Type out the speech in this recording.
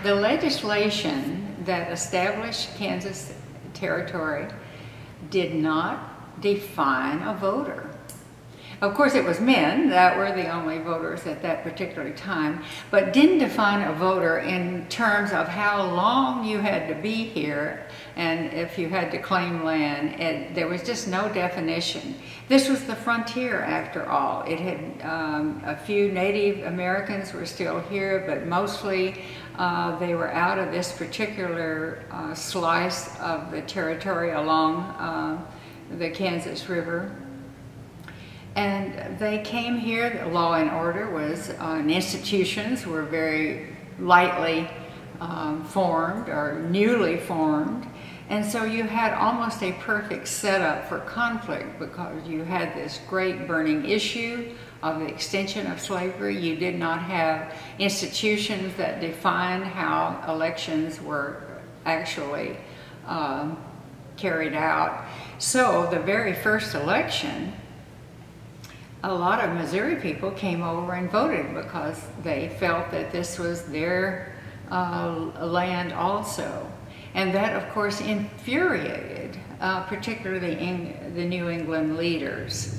The legislation that established Kansas Territory did not define a voter. Of course, it was men that were the only voters at that particular time, but didn't define a voter in terms of how long you had to be here and if you had to claim land. There was just no definition. This was the frontier, after all. It had a few Native Americans were still here, but mostly they were out of this particular slice of the territory along the Kansas River. And they came here. The law and order was, and institutions were very lightly formed or newly formed. And so you had almost a perfect setup for conflict, because you had this great burning issue of the extension of slavery. You did not have institutions that defined how elections were actually carried out. So the very first election, a lot of Missouri people came over and voted because they felt that this was their land also. And that, of course, infuriated particularly the New England leaders.